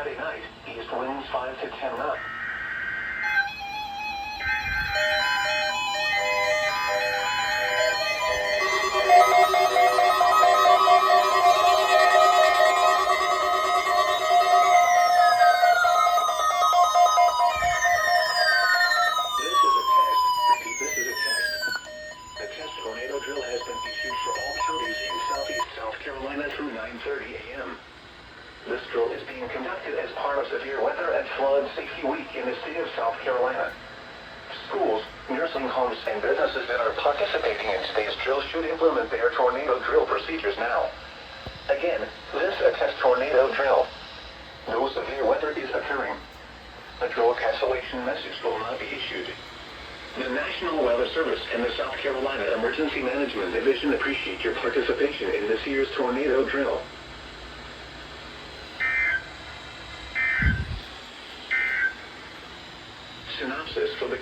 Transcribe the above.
Friday night, east winds 5 to 10 knots. Tornado drill has been issued for all counties in southeast South Carolina through 9:30 a.m. This drill is being conducted as part of Severe Weather and Flood Safety Week in the state of South Carolina. Schools, nursing homes, and businesses that are participating in today's drill should implement their tornado drill procedures now. Again, this is a test tornado drill. No severe weather is occurring. A drill cancellation message will not be issued. The National Weather Service and the South Carolina Emergency Management Division appreciate your participation in this year's tornado drill. Synopsis for the